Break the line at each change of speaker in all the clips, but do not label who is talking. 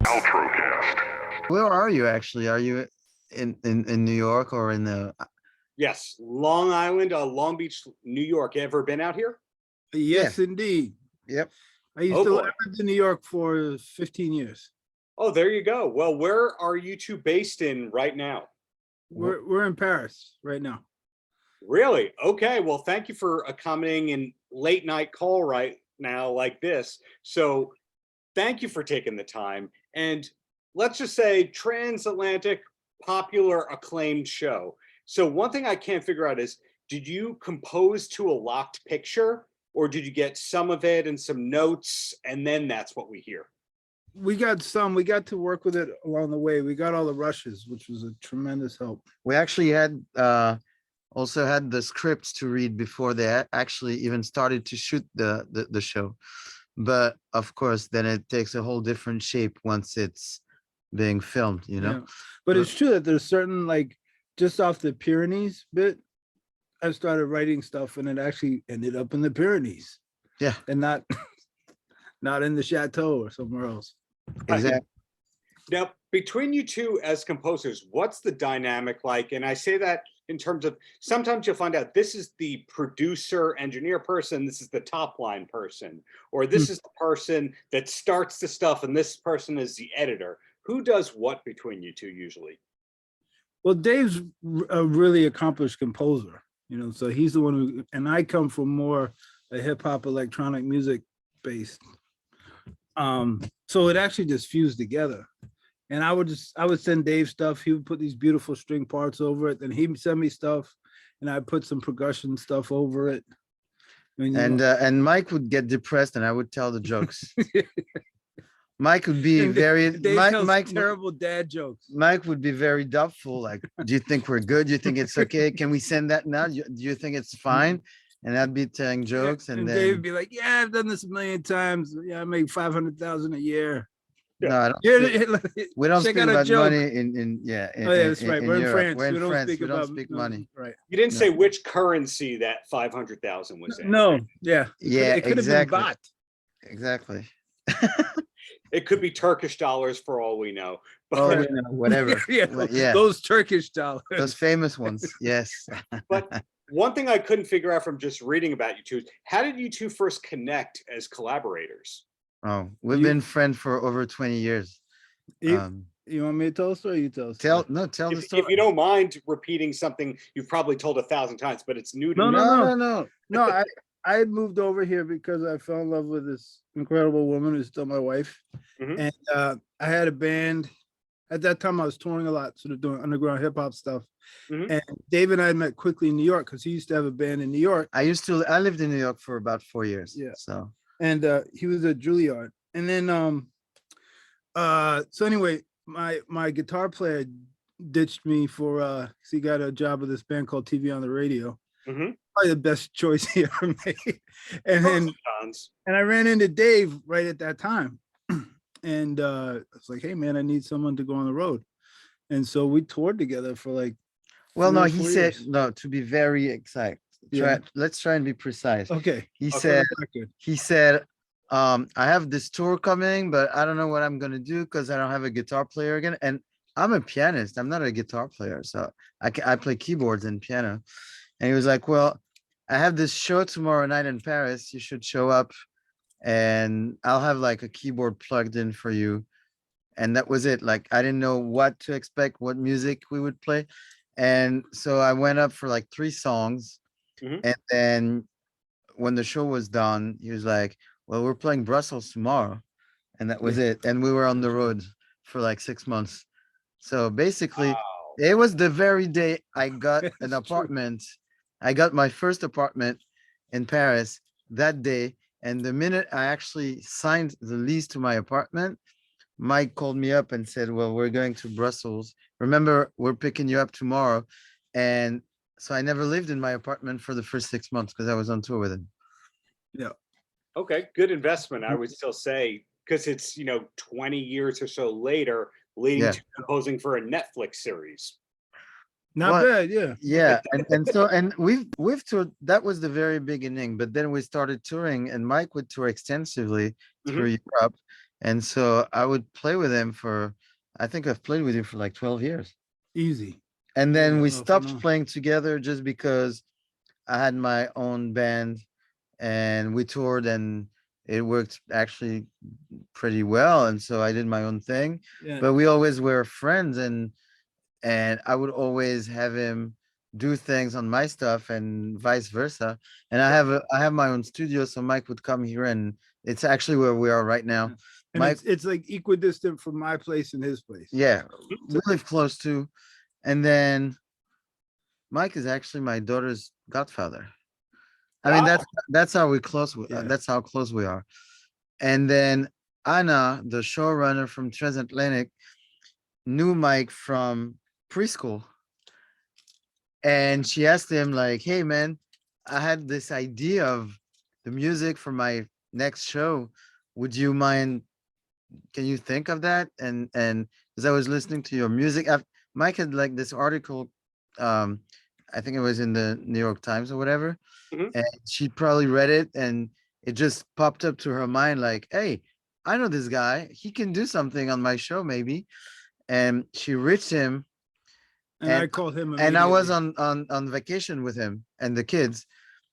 Paltrocast.
Where are you actually? Are you in New York or in the?
Yes, Long Island, Long Beach, New York. Ever been out here?
Yes, indeed.
Yep.
I used
Oh,
to
boy.
live in New York for 15 years.
Oh, there you go. Well, where are you two based in right now?
We're in Paris right now.
Really? Okay. Well, thank you for accommodating in late night call right now like this. So thank you for taking the time. And let's just say Transatlantic, popular, acclaimed show. So one thing I can't figure out is, did you compose to a locked picture, or did you get some of it and some notes, and then that's what we hear?
We got to work with it along the way. We got all the rushes, which was a tremendous help.
We actually had also had the scripts to read before they actually even started to shoot the show. But of course, then it takes a whole different shape once it's being filmed, you know.
Yeah. But it's true that there's certain, like, just off the Pyrenees bit, I started writing stuff and it actually ended up in the Pyrenees.
Yeah.
And not not in the chateau or somewhere else.
Exactly.
Now, between you two as composers, what's the dynamic like? And I say that in terms of, sometimes you'll find out this is the producer, engineer person, this is the top line person, or this is the person that starts the stuff and this person is the editor. Who does what between you two usually?
Well, Dave's a really accomplished composer, you know, so he's the one who, and I come from more a hip hop electronic music based. So it actually just fused together. And I would send Dave stuff. He would put these beautiful string parts over it. Then he'd send me stuff and I put some percussion stuff over it. I mean,
And Mike would get depressed and I would tell the jokes. Mike would be Mike
terrible dad jokes.
Mike would be very doubtful. Like, do you think we're good? Do you think it's okay? Can we send that now? Do you think it's fine? And I'd be telling jokes, and then
Dave would be like, "Yeah, I've done this a million times. Yeah, I make 500,000 a year."
No, I don't. We don't speak about money in
that's right. We're in France.
We're in
we don't
France.
speak
We don't
about
speak money.
Right.
You didn't say which currency that 500,000 was in.
No. Yeah.
Yeah,
It could have been bought.
Exactly.
It could be Turkish dollars for all we know.
Oh, whatever.
Yeah. Those Turkish dollars.
Those famous ones. Yes.
But one thing I couldn't figure out from just reading about you two is, how did you two first connect as collaborators?
Oh, we've been friends for over 20 years.
You want me to tell a story? Or you tell a story?
Tell the story.
If you don't mind repeating something you've probably told 1,000 times, but it's new to me.
No. I had moved over here because I fell in love with this incredible woman who's still my wife. And I had a band. At that time, I was touring a lot, sort of doing underground hip hop stuff. And Dave and I had met quickly in New York because he used to have a band in New York.
I lived in New York for about 4 years. Yeah. So.
And he was at Juilliard. And then, so anyway, my guitar player ditched me for, he got a job with this band called TV on the Radio. Probably the best choice he ever made. And I ran into Dave right at that time. And I was like, hey man, I need someone to go on the road. And so we toured together for like,
he said, no, to be very exact. Let's try and be precise.
Okay.
He said, I have this tour coming, but I don't know what I'm going to do because I don't have a guitar player again. And I'm a pianist. I'm not a guitar player. So I play keyboards and piano. And he was like, well, I have this show tomorrow night in Paris. You should show up and I'll have like a keyboard plugged in for you. And that was it. Like, I didn't know what to expect, what music we would play. And so I went up for like 3 songs. And then when the show was done, he was like, well, we're playing Brussels tomorrow. And that was it. And we were on the road for like 6 months. So basically, it was the very day I got an apartment. I got my first apartment in Paris that day. And the minute I actually signed the lease to my apartment, Mike called me up and said, well, we're going to Brussels. Remember, we're picking you up tomorrow. And so I never lived in my apartment for the first 6 months because I was on tour with him.
Yeah.
Okay, good investment, I would still say, because it's, 20 years or so later, leading to composing for a Netflix series.
Not bad, yeah.
Yeah, and we've toured. That was the very beginning, but then we started touring, and Mike would tour extensively through Europe, And so I would play with him for, I think I've played with him for like 12 years.
Easy.
And then
Yeah,
we
off and
stopped
on.
playing together just because I had my own band and we toured and it worked actually pretty well. And so I did my own thing,
Yeah.
but we always were friends and I would always have him do things on my stuff and vice versa. And I have my own studio, so Mike would come here and it's actually where we are right now.
And
Mike,
it's like equidistant from my place and his place.
yeah, we live close to. And then Mike is actually my daughter's godfather. I mean,
Wow.
that's how we close.
Yeah.
That's how close we are. And then Anna, the showrunner from Transatlantic, knew Mike from preschool, and she asked him like, "Hey, man, I had this idea of the music for my next show. Would you mind? Can you think of that?" And because I was listening to your music, Mike had like this article, um, I think it was in the New York Times or whatever,
Mhm.
and she probably read it and it just popped up to her mind like, hey, I know this guy, he can do something on my show maybe. And she reached him,
And I
and
called him
I was
immediately.
on vacation with him and the kids,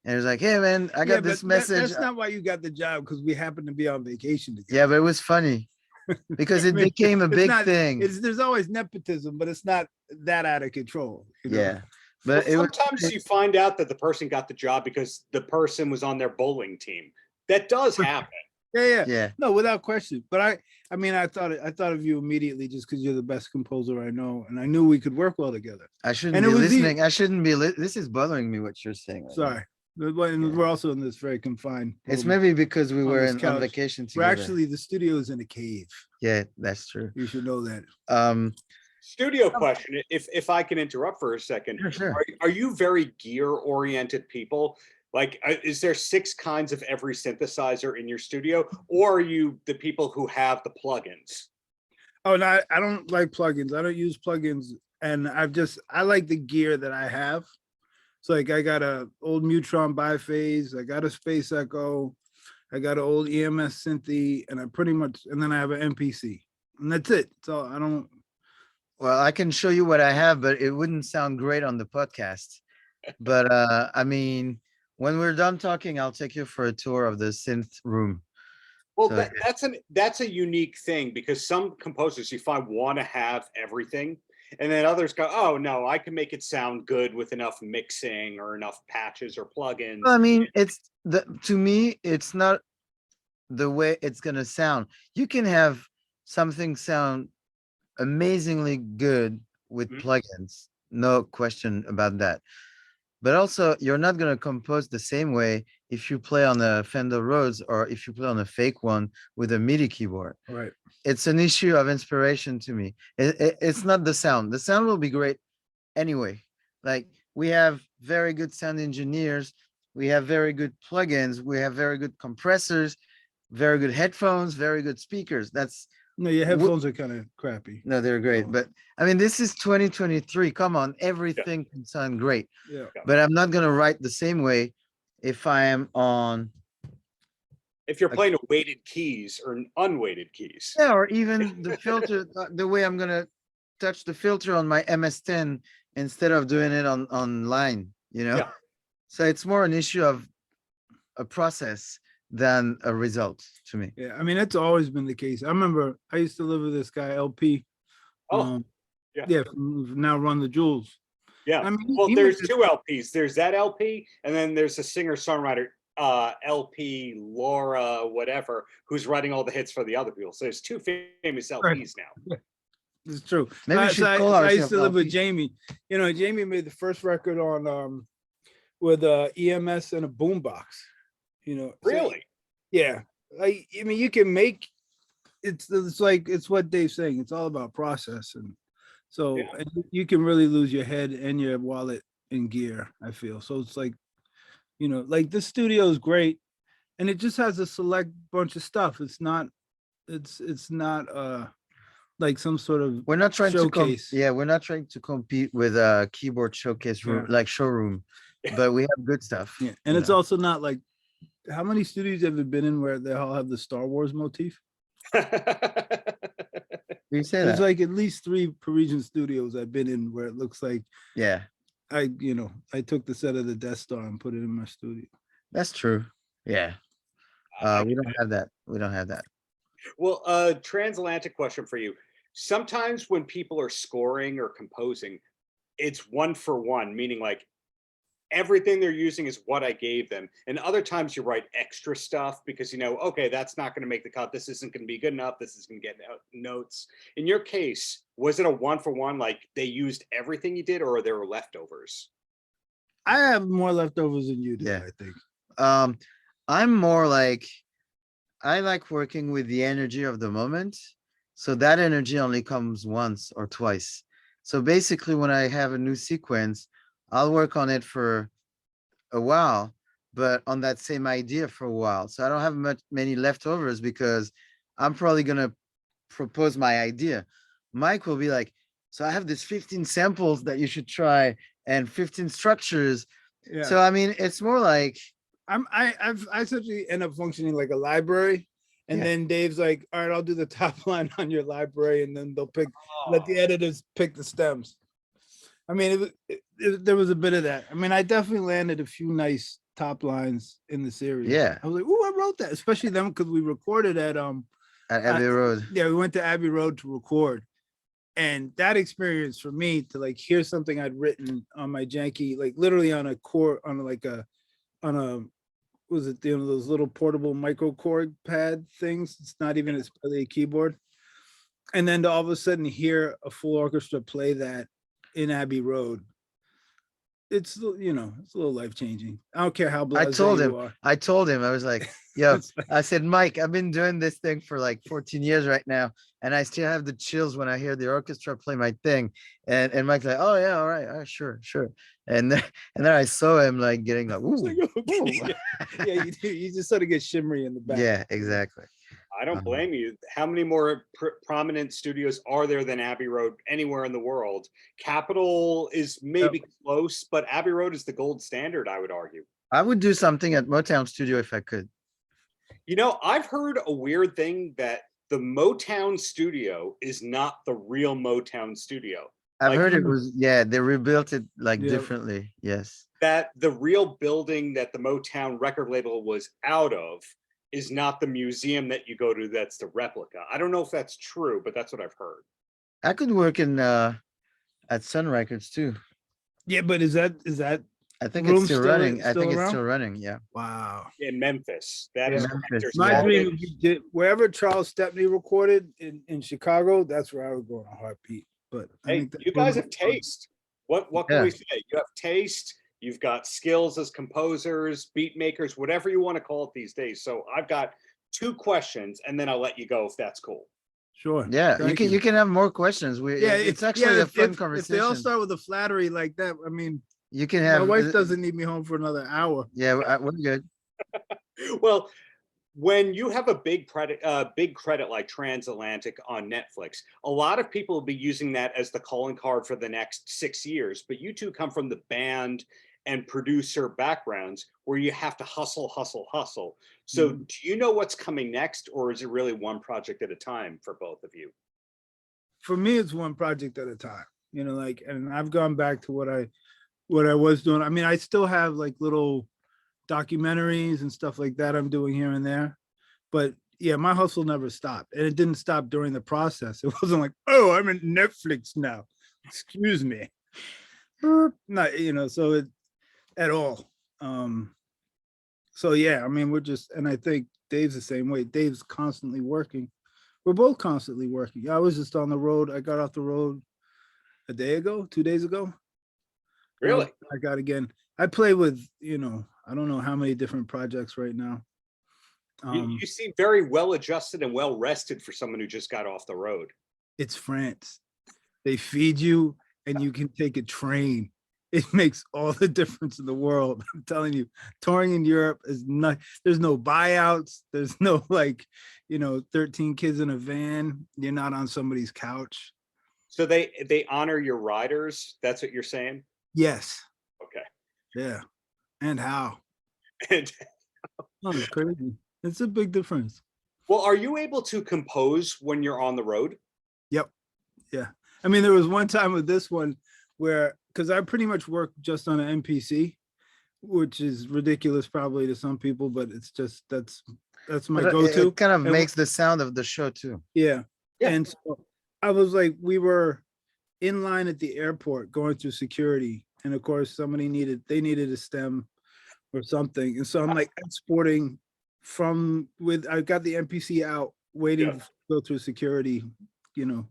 and he was like, hey man, I
Yeah,
got
but
this message.
that's not why you got the job, because we happened to be on vacation together.
Yeah, but it was funny because
I
it
mean,
became a
it's
big
not,
thing.
there's always nepotism, but it's not that out of control. You know?
Yeah,
Well,
but it was
sometimes you find out that the person got the job because the person was on their bowling team. That does happen.
Yeah.
yeah.
No, without question. But I mean, I thought of you immediately just because you're the best composer I know, and I knew we could work well together.
I shouldn't
And
be
it was
listening. I shouldn't be. This is bothering me. What you're saying. Right now.
Sorry, and we're also in this very confined
It's
room
maybe because we
on
were
this
on
couch.
vacation
We're
together.
actually, the studio is in a cave.
Yeah, that's true.
You should know that.
Studio question, if I can interrupt for a second.
Sure.
Are you very gear-oriented people? Like, is there 6 kinds of every synthesizer in your studio, or are you the people who have the plugins?
Oh no, I don't like plugins. I don't use plugins, and I like the gear that I have. So like I got a old Mutron biphase, I got a Space Echo, I got an old EMS Synthy, and and then I have an MPC, and that's it. So I don't.
Well, I can show you what I have, but it wouldn't sound great on the podcast. But I mean, when we're done talking, I'll take you for a tour of the synth room.
Well,
So,
that's a unique thing, because some composers you find want to have everything, and then others go, oh no, I can make it sound good with enough mixing or enough patches or plugins.
I mean, to me, it's not the way it's gonna sound. You can have something sound amazingly good with
Mhm.
plugins, no question about that. But also, you're not gonna compose the same way if you play on a Fender Rhodes or if you play on a fake one with a MIDI keyboard.
Right.
It's an issue of inspiration to me. It's not the sound. The sound will be great anyway. Like, we have very good sound engineers, we have very good plugins, we have very good compressors, very good headphones, very good speakers.
No, your headphones are kind of crappy.
No, they're great.
Oh.
But I mean, this is 2023. Come on, everything can sound great.
Yeah.
But I'm not gonna write the same way if I am on,
If you're playing with weighted keys or unweighted keys.
yeah, or even the filter, the way I'm gonna touch the filter on my MS-10 instead of doing it online, you know?
Yeah.
So it's more an issue of a process than a result to me.
Yeah, I mean, that's always been the case. I remember I used to live with this guy, LP.
Oh, yeah.
Yeah, now Run the Jewels.
Yeah.
I mean,
Well,
he
there's
was-
2 LPs. There's that LP, and then there's a singer-songwriter, LP Laura, whatever, who's writing all the hits for the other people. So there's 2 famous LPs now.
It's true.
Maybe we
I,
should
so I-
call
so I used
ourselves
to live with
LP.
Jamie. You know, Jamie made the first record on with EMS and a boombox. You know, so-
Really?
yeah. Like, I mean, you can make it's like it's what Dave's saying. It's all about process, and so
Yeah.
and you can really lose your head and your wallet in gear. I feel so. It's like, you know, like this studio is great, and it just has a select bunch of stuff. It's not like some sort of
We're not trying
showcase.
to we're not trying to compete with a keyboard showcase room,
Yeah.
like showroom, but we have good stuff.
Yeah, and
you
it's
know?
also not like, how many studios have you been in where they all have the Star Wars motif?
You say
There's
that?
like at least 3 Parisian studios I've been in where it looks like
Yeah,
I took the set of the Death Star and put it in my studio.
that's true. Yeah.
I
We
get
don't have that. We don't have that.
Well, transatlantic question for you. Sometimes when people are scoring or composing, it's 1 for 1, meaning like everything they're using is what I gave them. And other times you write extra stuff because okay, that's not going to make the cut. This isn't going to be good enough. This is going to get notes. In your case, was it a 1 for 1? Like they used everything you did, or there were leftovers?
I have more leftovers than you do,
Yeah.
I think.
I'm more like, I like working with the energy of the moment. So that energy only comes once or twice. So basically when I have a new sequence, I'll work on it for a while, but on that same idea for a while. So I don't have many leftovers because I'm probably gonna propose my idea. Mike will be like, so I have this 15 samples that you should try and 15 structures.
Yeah.
So I mean, it's more like,
I essentially end up functioning like a library. And
Yeah.
then Dave's like, all right, I'll do the top line on your library, and then they'll let the editors pick the stems. I mean, there was a bit of that. I mean, I definitely landed a few nice top lines in the series.
Yeah.
I was like, oh, I wrote that, especially them because we recorded at
Abbey Road.
Yeah, we went to Abbey Road to record. And that experience for me to like hear something I'd written on my janky, like literally on a core, on a was it those little portable micro chord pad things? It's not even a keyboard. And then to all of a sudden hear a full orchestra play that in Abbey Road, it's it's a little life-changing. I don't care how blasé you are.
I told him, I was like, yo, I said, Mike, I've been doing this thing for like 14 years right now, and I still have the chills when I hear the orchestra play my thing. And Mike's like, oh yeah, all right, sure. And then I saw him like getting like, ooh,
Like, okay. Yeah, you just sort of get shimmery in the back.
Yeah, exactly.
I don't blame you. How many more prominent studios are there than Abbey Road anywhere in the world? Capitol is maybe close, but Abbey Road is the gold standard, I would argue.
I would do something at Motown Studio if I could.
I've heard a weird thing that the Motown studio is not the real Motown studio.
I've heard it was, yeah, they rebuilt it like differently. Yes.
That the real building that the Motown record label was out of is not the museum that you go to, that's the replica. I don't know if that's true, but that's what I've heard.
I could work in at Sun Records too.
Yeah, but is that
I think it's still running. I think it's
around?
still running. Yeah.
Wow.
In Memphis. That is
Memphis.
My dream would be wherever Charles Stepney recorded in Chicago, that's where I would go in a heartbeat. But
hey, you guys have taste. What can we say? You have taste. You've got skills as composers, beat makers, whatever you want to call it these days. So I've got 2 questions, and then I'll let you go if that's cool.
Sure.
Yeah, you can have more questions. It's actually a fun conversation.
If they all start with a flattery like that, I mean,
you can have.
My wife doesn't need me home for another hour.
Yeah, we're good.
Well, when you have a big credit like Transatlantic on Netflix, a lot of people will be using that as the calling card for the next 6 years. But you two come from the band and producer backgrounds where you have to hustle. So do you know what's coming next, or is it really one project at a time for both of you?
For me, it's one project at a time, and I've gone back to what I was doing. I mean, I still have like little documentaries and stuff like that I'm doing here and there, but yeah, my hustle never stopped, and it didn't stop during the process. It wasn't like, oh, I'm in Netflix now, excuse me. Not, so it at all. So yeah, I mean, and I think Dave's the same way. Dave's constantly working. We're both constantly working. I was just on the road. I got off the road a day ago, 2 days ago.
Really?
I got again. I play with, I don't know how many different projects right now.
You seem very well adjusted and well rested for someone who just got off the road.
It's France. They feed you and you can take a train. It makes all the difference in the world. I'm telling you, touring in Europe is not, there's no buyouts. There's no 13 kids in a van. You're not on somebody's couch.
So they honor your riders. That's what you're saying?
Yes.
Okay.
Yeah. And how?
And
Oh, it's crazy. It's a big difference.
Well, are you able to compose when you're on the road?
Yep. Yeah. I mean, there was one time with this one where, because I pretty much work just on an MPC, which is ridiculous probably to some people, but it's just that's my
But
go-to.
it kind of
And
makes the sound of the show too.
yeah.
Yeah.
And so I was like, we were in line at the airport going through security. And of course, they needed a stem or something. And so I'm like exporting I got the MPC out, waiting to go through security, and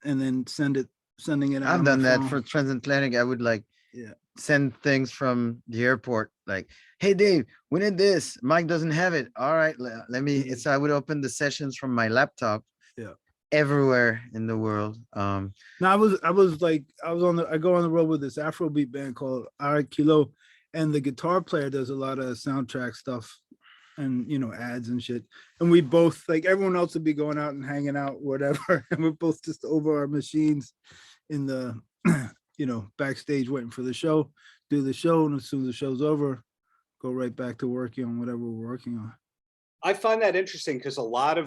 then sending it out.
I've
on my
done that
phone.
for Transatlantic. I would like
Yeah.
send things from the airport, like, hey Dave, we need this. Mike doesn't have it. All right, let me. So I would open the sessions from my laptop.
Yeah.
Everywhere in the world.
Now I go on the road with this Afrobeat band called Ara Kilo, and the guitar player does a lot of soundtrack stuff and ads and shit. And we both, like, everyone else would be going out and hanging out, whatever, and we're both just over our machines in the backstage waiting for the show, do the show, and as soon as the show's over, go right back to working on whatever we're working on.
I find that interesting because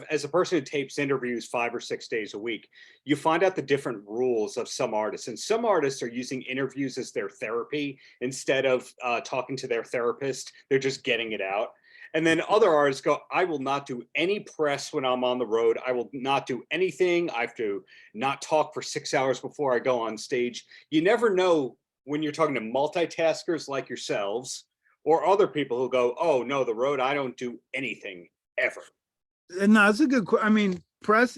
as a person who tapes interviews 5 or 6 days a week, you find out the different rules of some artists. And some artists are using interviews as their therapy instead of talking to their therapist. They're just getting it out. And then other artists go, I will not do any press when I'm on the road. I will not do anything. I have to not talk for 6 hours before I go on stage. You never know when you're talking to multitaskers like yourselves, or other people who go, oh no, the road, I don't do anything ever.
No, it's a good. I mean, press.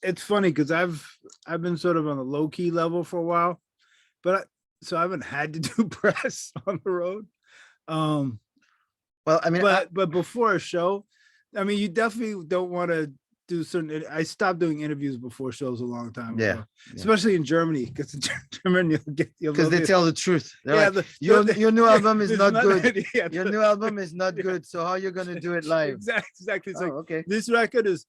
It's funny because I've been sort of on a low key level for a while, so I haven't had to do press on the road.
Well, I mean,
but before a show, I mean, you definitely don't want to do certain. I stopped doing interviews before shows a long time ago, especially in Germany, because in Germany
because they tell the truth. They're
Yeah,
like, your new album is not good.
Yeah,
Your new album is not good. So how are you gonna do it live?
Exactly. It's like,
okay.
this record is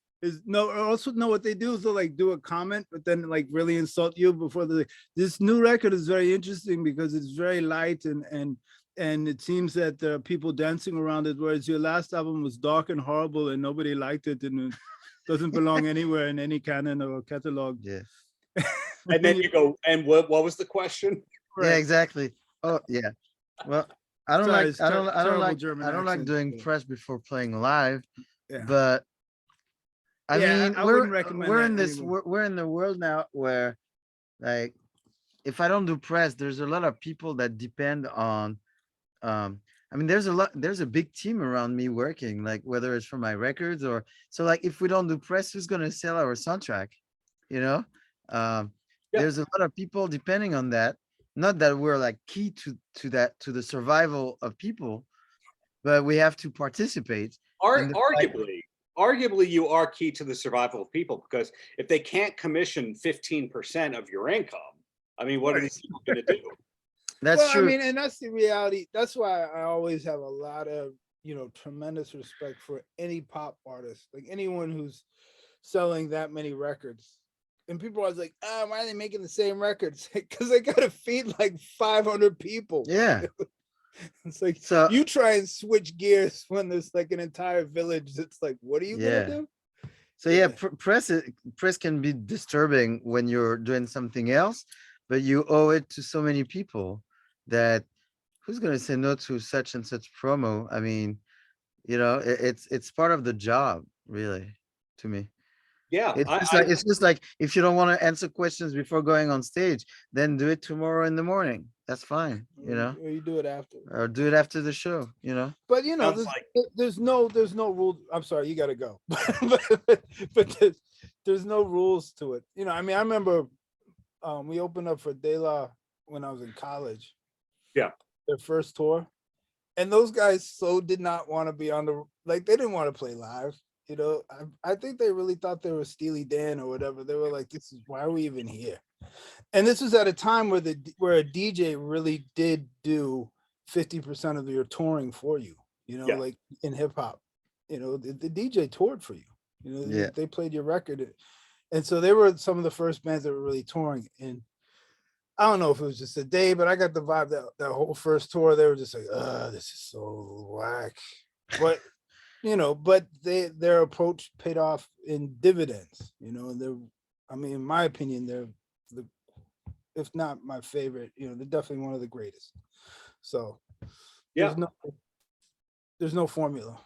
no. Also, no. What they do is they'll like do a comment, but then like really insult you before they. This new record is very interesting because it's very light and it seems that there are people dancing around it, whereas your last album was dark and horrible and nobody liked it and it doesn't belong anywhere in any canon or catalog.
Yeah.
And then you go, and what was the question?
Right. Yeah, exactly. Oh yeah. Well, I don't like doing press before playing live. Yeah. But I mean, we're in the world now where, like, if I don't do press, there's a lot of people that depend on I mean, there's a big team around me working, like whether it's for my records or so, like if we don't do press, who's gonna sell our soundtrack? There's a lot of people depending on that. Not that we're like key to the survival of people, but we have to participate.
Arguably, you are key to the survival of people, because if they can't commission 15% of your income, I mean, what are these people going to do?
That's true.
I mean, and that's the reality. That's why I always have a lot of, tremendous respect for any pop artist, like anyone who's selling that many records. And people are always like, why are they making the same records? Because they got to feed like 500 people.
Yeah.
It's like, so you try and switch gears when there's like an entire village. It's like, what are you going to do?
So press can be disturbing when you're doing something else, but you owe it to so many people that who's going to say no to such and such promo? I mean, it's part of the job, really, to me.
Yeah,
it's just like if you don't want to answer questions before going on stage, then do it tomorrow in the morning. That's fine,
Or you do it after.
Or do it after the show,
But there's no rule. I'm sorry, you got to go. but there's no rules to it. I mean, I remember we opened up for De La when I was in college.
Yeah,
their first tour, and those guys did not want to be on they didn't want to play live. I think they really thought they were Steely Dan or whatever. They were like, why are we even here? And this was at a time where a DJ really did do 50% of your touring for you, like in hip hop, the DJ toured for you, they played your record. And so they were some of the first bands that were really touring. And I don't know if it was just a day, but I got the vibe that whole first tour, they were just like, this is so whack. But you know, but their approach paid off in dividends, you know, I mean, in my opinion, they're if not my favorite, you know, they're definitely one of the greatest. So
Yeah.
there's no formula.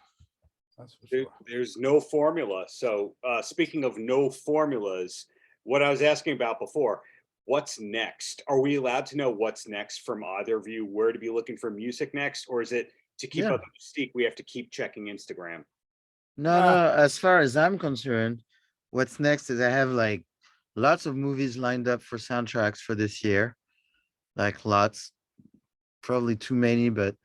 That's for sure.
There's no formula. So speaking of no formulas, what I was asking about before, what's next? Are we allowed to know what's next from either of you? Where to be looking for music next? Or is it to keep
Yeah.
up the mystique, we have to keep checking Instagram?
No, as far as I'm concerned, what's next is I have like lots of movies lined up for soundtracks for this year. Like lots, probably too many, but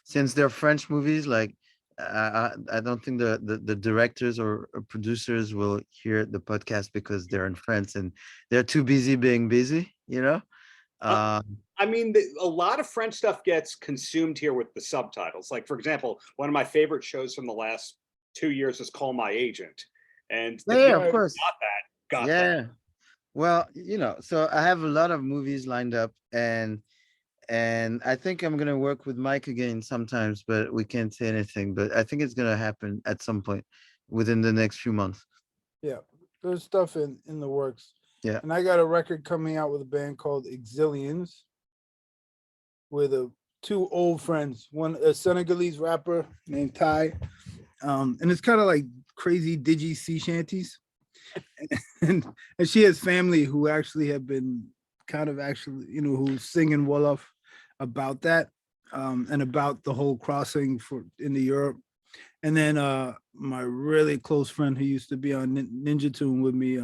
since they're French movies, like I don't think the directors or producers will hear the podcast because they're in France and they're too busy being busy, you know?
I mean, a lot of French stuff gets consumed here with the subtitles. Like, for example, one of my favorite shows from the last 2 years is Call My Agent. And the
Yeah,
people
of
who
course.
got that.
Yeah. Well, you know, so I have a lot of movies lined up and I think I'm gonna work with Mike again sometimes, but we can't say anything. But I think it's gonna happen at some point within the next few months.
Yeah, there's stuff in the works.
Yeah.
And I got a record coming out with a band called Exilians with two old friends, one a Senegalese rapper named Ty. And it's kind of like crazy digi sea shanties. and she has family who actually have been kind of actually, you know, who sing in Wolof about that, and about the whole crossing into Europe. And then my really close friend who used to be on Ninja Tune with me,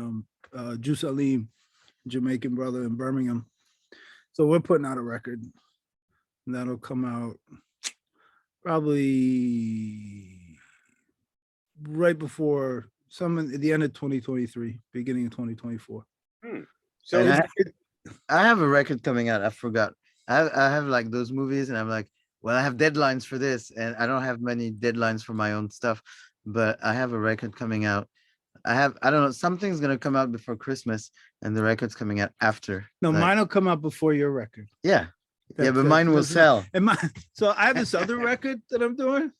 Juice Alim, Jamaican brother in Birmingham. So we're putting out a record and that'll come out probably right before at the end of 2023, beginning of 2024.
So
I have a record coming out. I forgot. I have like those movies, and I'm like, well, I have deadlines for this, and I don't have many deadlines for my own stuff, but I have a record coming out. I don't know, something's gonna come out before Christmas, and the record's coming out after.
No,
like,
mine will come out before your record.
Yeah, yeah, but mine will sell.
And so I have this other record that I'm doing.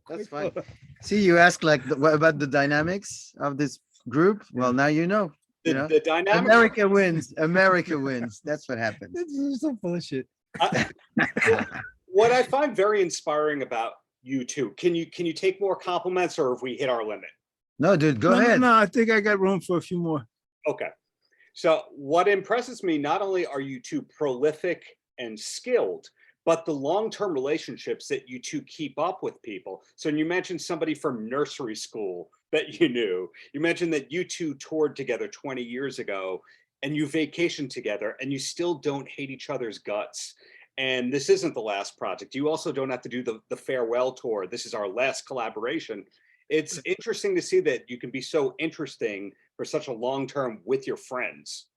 That's fine. See, you ask like, what about the dynamics of this group? Well, now you know. You know,
the dynamic.
America wins. America wins. That's what happens.
This is so bullshit.
What I find very inspiring about you two, can you take more compliments, or have we hit our limit?
No, dude, go ahead.
No, I think I got room for a few more.
Okay. So what impresses me, not only are you two prolific and skilled, but the long-term relationships that you two keep up with people. So you mentioned somebody from nursery school that you knew. You mentioned that you two toured together 20 years ago and you vacationed together and you still don't hate each other's guts. And this isn't the last project. You also don't have to do the farewell tour. This is our last collaboration. It's interesting to see that you can be so interesting for such a long term with your friends.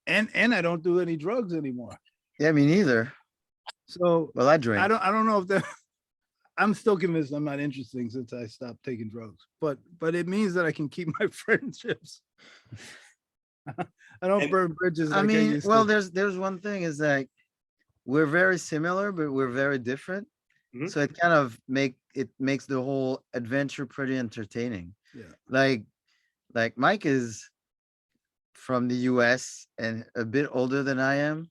And I don't do any drugs anymore.
Yeah, me neither.
So
well, I drink.
I don't know if that. I'm still convinced I'm not interesting since I stopped taking drugs, but it means that I can keep my friendships. I don't burn bridges.
I mean, well, there's one thing is like we're very similar, but we're very different. Mm-hmm. So it kind of makes the whole adventure pretty entertaining.
Yeah.
Like Mike is from the US and a bit older than I am.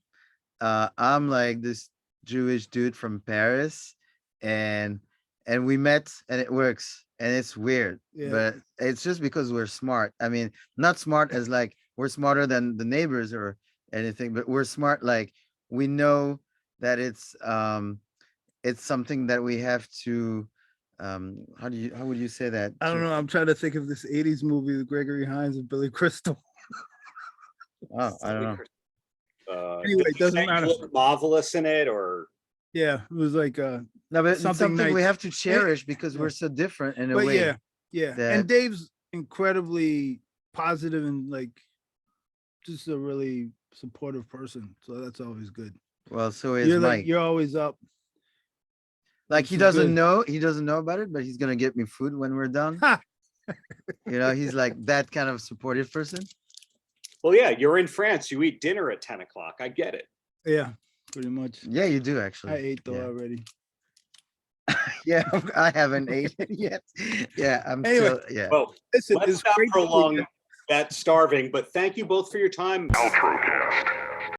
I'm like this Jewish dude from Paris, and we met and it works and it's weird, but it's just because we're smart. I mean, not smart as like we're smarter than the neighbors or anything, but we're smart like we know that it's something that we have to how would you say that?
I don't know. I'm trying to think of this 80s movie with Gregory Hines and Billy Crystal.
Oh, I don't know.
Anyway, it doesn't matter. Look marvelous in it, or
it was like
no, but something nice. We have to cherish because we're so different in a way.
Yeah. And Dave's incredibly positive and like just a really supportive person, so that's always good.
Well, so is Mike.
Like, you're always up.
Like he doesn't know about it, but he's gonna get me food when we're done. You know, he's like that kind of supportive person.
Well, yeah, you're in France. You eat dinner at 10 o'clock. I get it.
Yeah, pretty much.
Yeah, you do actually.
I ate though already.
Yeah, I haven't eaten yet. Yeah, I'm
Anyway.
still, yeah.
Well,
Listen,
let's
it's
not
great to see you.
prolong that starving, but thank you both for your time.
Paltrocast.